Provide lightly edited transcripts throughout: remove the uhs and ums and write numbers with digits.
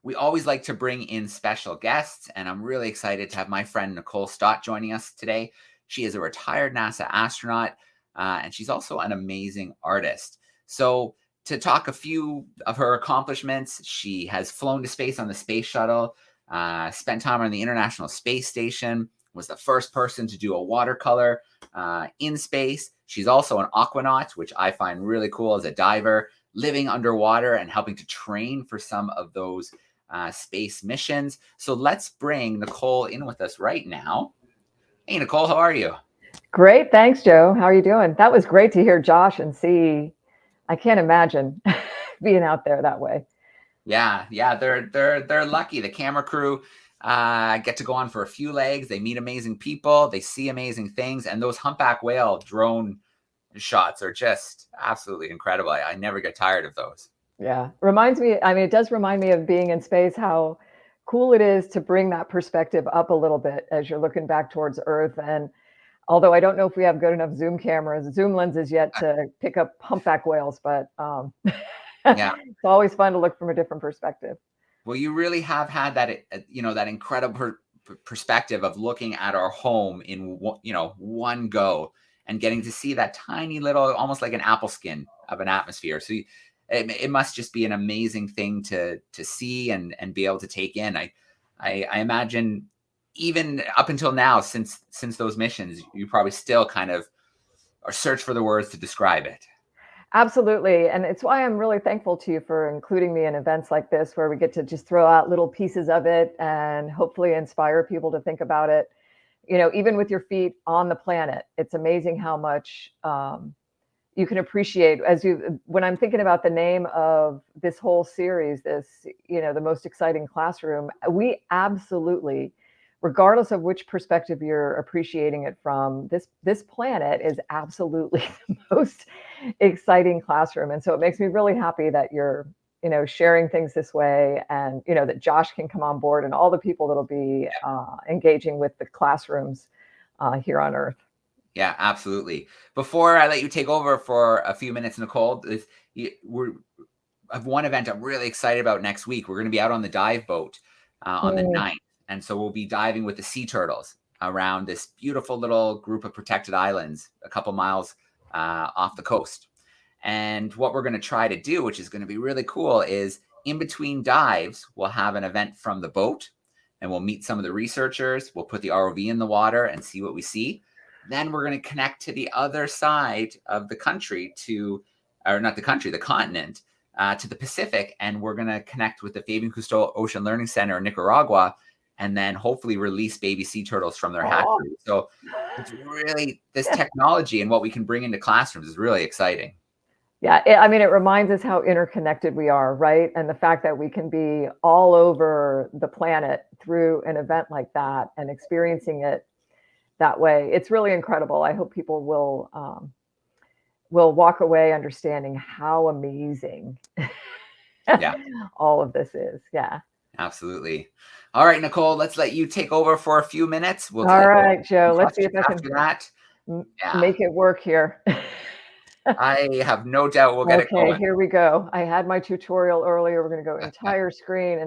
we always like to bring in special guests, and I'm really excited to have my friend Nicole Stott joining us today. She is a retired NASA astronaut, and she's also an amazing artist. So, to talk a few of her accomplishments, she has flown to space on the space shuttle, spent time on the International Space Station, was the first person to do a watercolor in space. She's also an aquanaut, which I find really cool as a diver, living underwater and helping to train for some of those space missions. So let's bring Nicole in with us right now. Hey, Nicole, how are you? Great. Thanks, Joe. How are you doing? That was great to hear Josh and see. I can't imagine being out there that way. Yeah, they're lucky. The camera crew get to go on for a few legs. They meet amazing people. They see amazing things, and those humpback whale drone shots are just absolutely incredible. I never get tired of those. Yeah. Reminds me, I mean, it does remind me of being in space, how cool it is to bring that perspective up a little bit as you're looking back towards Earth. And although I don't know if we have good enough zoom lenses yet to pick up humpback whales, but Yeah. it's always fun to look from a different perspective. Well, you really have had that, that incredible perspective of looking at our home in, one go and getting to see that tiny little, almost like an apple skin of an atmosphere. So it must just be an amazing thing to see and be able to take in. I imagine even up until now, since those missions, you probably still kind of are search for the words to describe it. Absolutely. And it's why I'm really thankful to you for including me in events like this, where we get to just throw out little pieces of it and hopefully inspire people to think about it. Even with your feet on the planet, it's amazing how much you can appreciate when I'm thinking about the name of this whole series, the most exciting classroom. We absolutely, regardless of which perspective you're appreciating it from, this planet is absolutely the most exciting classroom. And so it makes me really happy that you're sharing things this way, and that Josh can come on board and all the people that'll be engaging with the classrooms here on Earth. Yeah, absolutely. Before I let you take over for a few minutes, Nicole, we're have one event I'm really excited about next week. We're going to be out on the dive boat on the 9th. And so we'll be diving with the sea turtles around this beautiful little group of protected islands a couple miles off the coast. And what we're going to try to do, which is going to be really cool, is in between dives, we'll have an event from the boat and we'll meet some of the researchers. We'll put the ROV in the water and see what we see. Then we're going to connect to the other side of the country the continent, to the Pacific. And we're going to connect with the Fabian Cousteau Ocean Learning Center in Nicaragua, and then hopefully release baby sea turtles from their hatchery. So it's really, this technology and what we can bring into classrooms is really exciting. Yeah, it reminds us how interconnected we are, right? And the fact that we can be all over the planet through an event like that and experiencing it that way. It's really incredible. I hope people will walk away understanding how amazing all of this is. Yeah. Absolutely. All right, Nicole, let's let you take over for a few minutes. All right, Joe, let's see if I can after that. make it work here. I have no doubt we'll get it going. Okay, here we go. I had my tutorial earlier. We're going to go entire screen.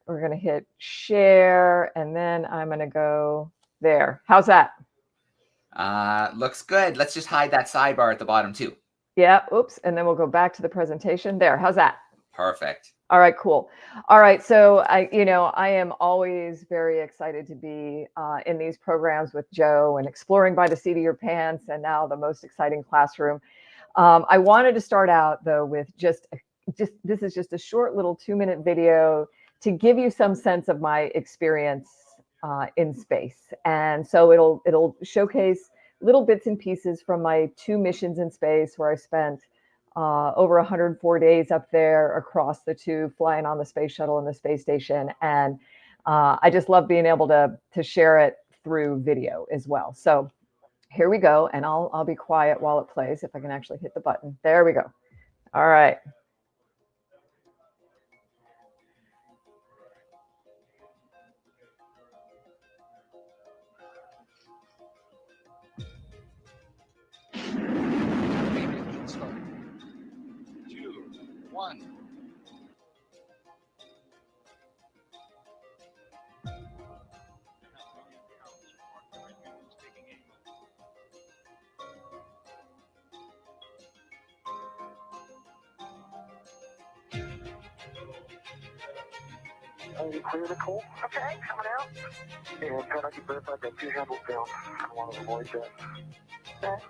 We're going to hit share, and then I'm going to go there. How's that? Looks good. Let's just hide that sidebar at the bottom too. Yeah, oops. And then we'll go back to the presentation. There, how's that? Perfect. All right, cool. All right, so I am always very excited to be in these programs with Joe and exploring by the seat of your pants, and now the most exciting classroom. I wanted to start out though with just this is just a short little 2-minute video to give you some sense of my experience in space, and so it'll showcase little bits and pieces from my 2 missions in space, where I spent over 104 days up there across the 2, flying on the space shuttle and the space station. And I just love being able to share it through video as well. So here we go. And I'll be quiet while it plays, if I can actually hit the button. There we go. All right. And you clear, Nicole? Okay, coming out. And try not to burn like that 2 handles down. I want to avoid that. Okay.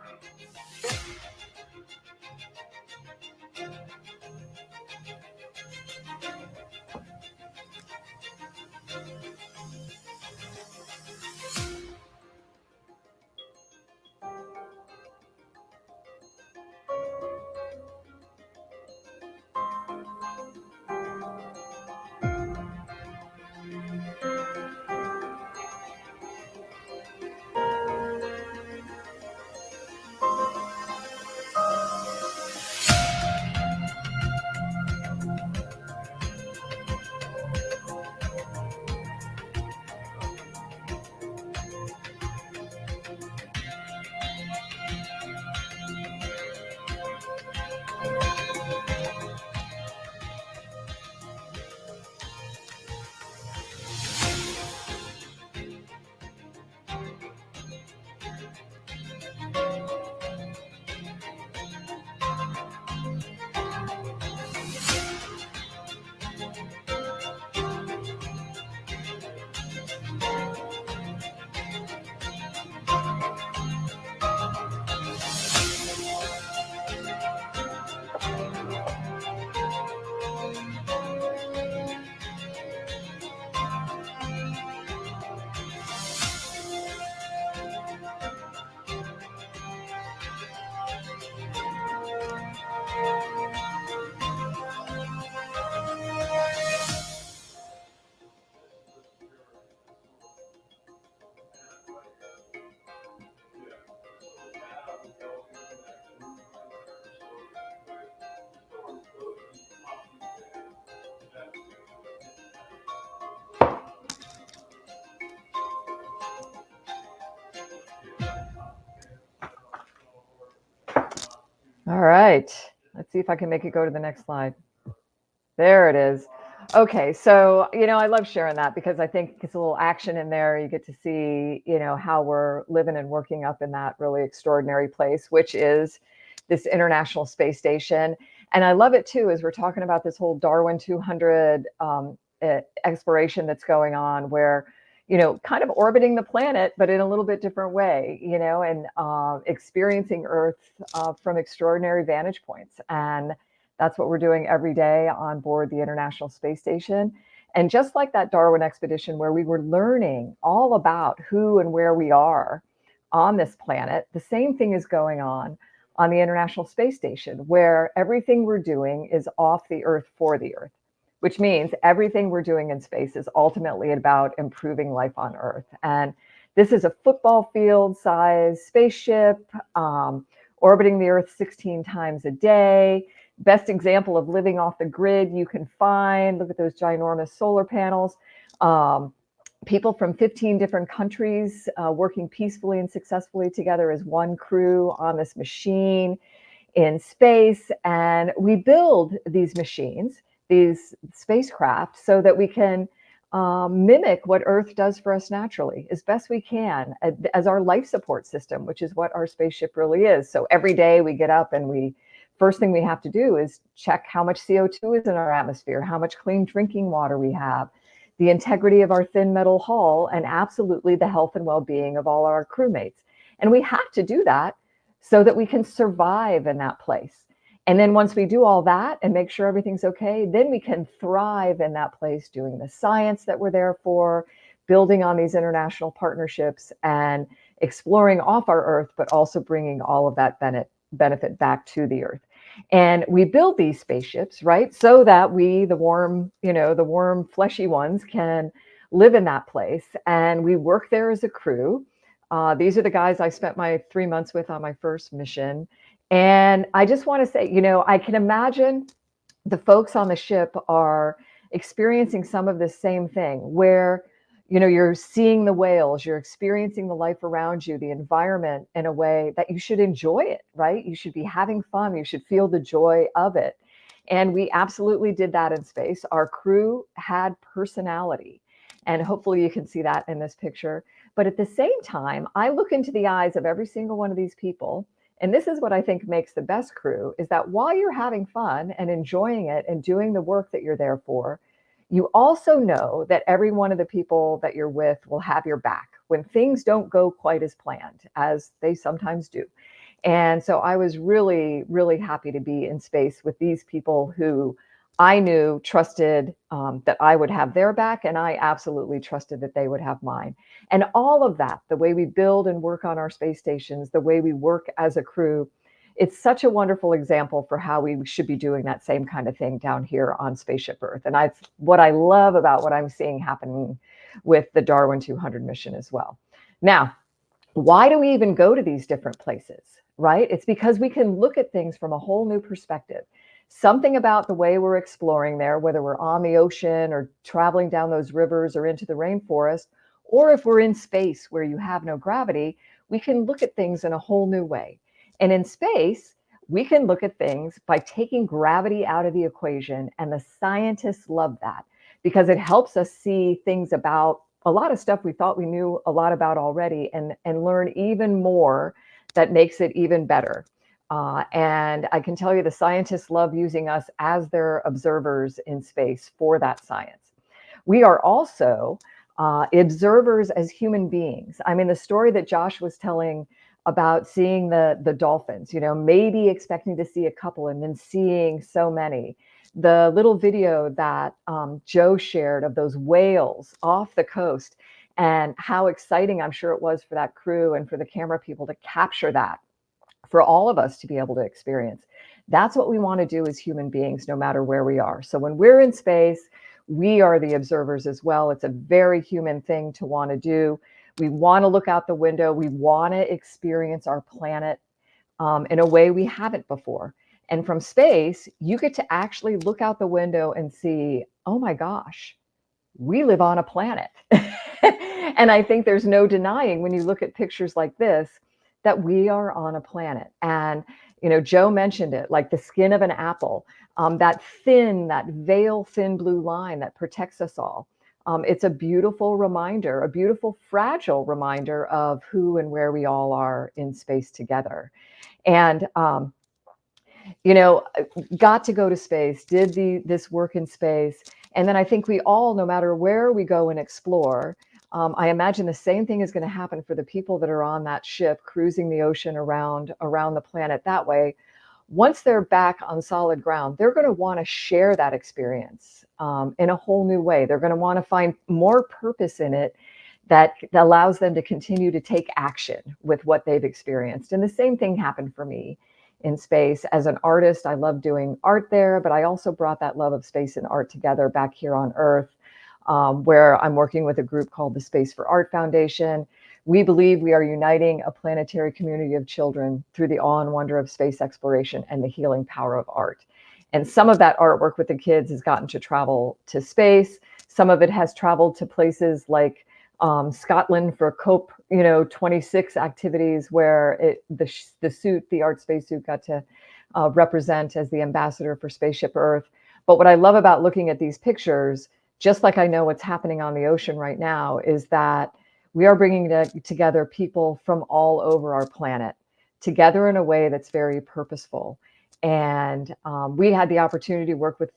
All right. Let's see if I can make it go to the next slide. There it is. Okay, so I love sharing that because I think it's a little action in there. You get to see, how we're living and working up in that really extraordinary place, which is this International Space Station. And I love it too, as we're talking about this whole Darwin 200 exploration that's going on, where kind of orbiting the planet, but in a little bit different way, and experiencing Earth from extraordinary vantage points. And that's what we're doing every day on board the International Space Station. And just like that Darwin expedition, where we were learning all about who and where we are on this planet, the same thing is going on the International Space Station, where everything we're doing is off the Earth for the Earth, which means everything we're doing in space is ultimately about improving life on Earth. And this is a football field size spaceship, orbiting the Earth 16 times a day. Best example of living off the grid you can find. Look at those ginormous solar panels. People from 15 different countries working peacefully and successfully together as one crew on this machine in space. And we build these machines, these spacecraft, so that we can mimic what Earth does for us naturally as best we can, as our life support system, which is what our spaceship really is. So every day we get up and first thing we have to do is check how much CO2 is in our atmosphere, how much clean drinking water we have, the integrity of our thin metal hull, and absolutely the health and well-being of all our crewmates. And we have to do that so that we can survive in that place. And then once we do all that and make sure everything's okay, then we can thrive in that place doing the science that we're there for, building on these international partnerships and exploring off our Earth, but also bringing all of that benefit back to the Earth. And we build these spaceships, right, so that we, the warm, fleshy ones, can live in that place. And we work there as a crew. These are the guys I spent my 3 months with on my first mission. And I just want to say, I can imagine the folks on the ship are experiencing some of the same thing, where you're seeing the whales, you're experiencing the life around you, the environment, in a way that you should enjoy it, right? You should be having fun, you should feel the joy of it. And we absolutely did that in space. Our crew had personality, and hopefully you can see that in this picture. But at the same time, I look into the eyes of every single one of these people, and this is what I think makes the best crew, is that while you're having fun and enjoying it and doing the work that you're there for, You also know that every one of the people that you're with will have your back when things don't go quite as planned, as they sometimes do. And so I was really, really happy to be in space with these people who I knew trusted that I would have their back, and I absolutely trusted that they would have mine. And all of that, the way we build and work on our space stations, the way we work as a crew, it's such a wonderful example for how we should be doing that same kind of thing down here on Spaceship Earth. And what I love about what I'm seeing happening with the Darwin 200 mission as well. Now, why do we even go to these different places, right? It's because we can look at things from a whole new perspective. Something about the way we're exploring there, whether we're on the ocean or traveling down those rivers or into the rainforest, or if we're in space where you have no gravity, we can look at things in a whole new way. And in space, we can look at things by taking gravity out of the equation. And the scientists love that because it helps us see things about a lot of stuff we thought we knew a lot about already, and learn even more that makes it even better. And I can tell you the scientists love using us as their observers in space for that science. We are also observers as human beings. I mean, the story that Josh was telling about seeing the dolphins, you know, maybe expecting to see a couple and then seeing so many. The little video that Joe shared of those whales off the coast, and how exciting I'm sure it was for that crew and for the camera people to capture that, for all of us to be able to experience. That's what we want to do as human beings, no matter where we are. So when we're in space, we are the observers as well. It's a very human thing to want to do. We want to look out the window. We want to experience our planet in a way we haven't before. And from space, you get to actually look out the window and see, oh my gosh, we live on a planet. And I think there's no denying when you look at pictures like this that we are on a planet. And, you know, Joe mentioned it, like the skin of an apple, that veil thin blue line that protects us all. It's a beautiful reminder, a beautiful, fragile reminder of who and where we all are in space together. And, you know, got to go to space, did this work in space. And then I think we all, no matter where we go and explore, I imagine the same thing is going to happen for the people that are on that ship cruising the ocean around the planet that way. Once they're back on solid ground, they're going to want to share that experience in a whole new way. They're going to want to find more purpose in it that allows them to continue to take action with what they've experienced. And the same thing happened for me in space. As an artist, I love doing art there, but I also brought that love of space and art together back here on Earth, where I'm working with a group called the Space for Art Foundation. We believe we are uniting a planetary community of children through the awe and wonder of space exploration and the healing power of art. And some of that artwork with the kids has gotten to travel to space. Some of it has traveled to places like Scotland for COP, 26 activities, where the art spacesuit got to represent as the ambassador for Spaceship Earth. But what I love about looking at these pictures, just like I know what's happening on the ocean right now, is that we are bringing together people from all over our planet together in a way that's very purposeful. And we had the opportunity to work with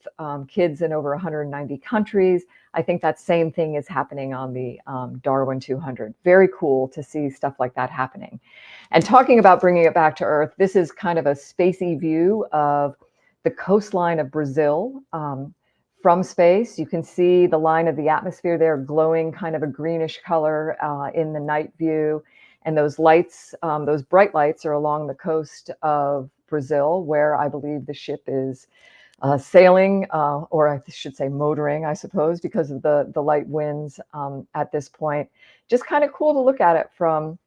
kids in over 190 countries. I think that same thing is happening on the Darwin 200. Very cool to see stuff like that happening. And talking about bringing it back to Earth, this is kind of a spacey view of the coastline of Brazil from space. You can see the line of the atmosphere there glowing kind of a greenish color in the night view. And those lights, those bright lights, are along the coast of Brazil, where I believe the ship is sailing, or I should say motoring, I suppose, because of the light winds at this point. Just kind of cool to look at it from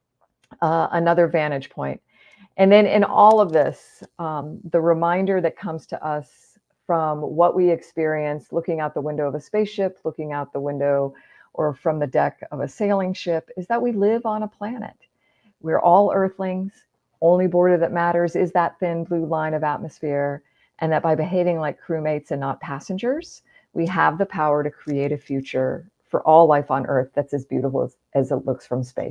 another vantage point. And then in all of this, the reminder that comes to us from what we experience looking out the window of a spaceship, looking out the window or from the deck of a sailing ship, is that we live on a planet. We're all Earthlings. Only border that matters is that thin blue line of atmosphere, and that by behaving like crewmates and not passengers, we have the power to create a future for all life on Earth that's as beautiful as it looks from space.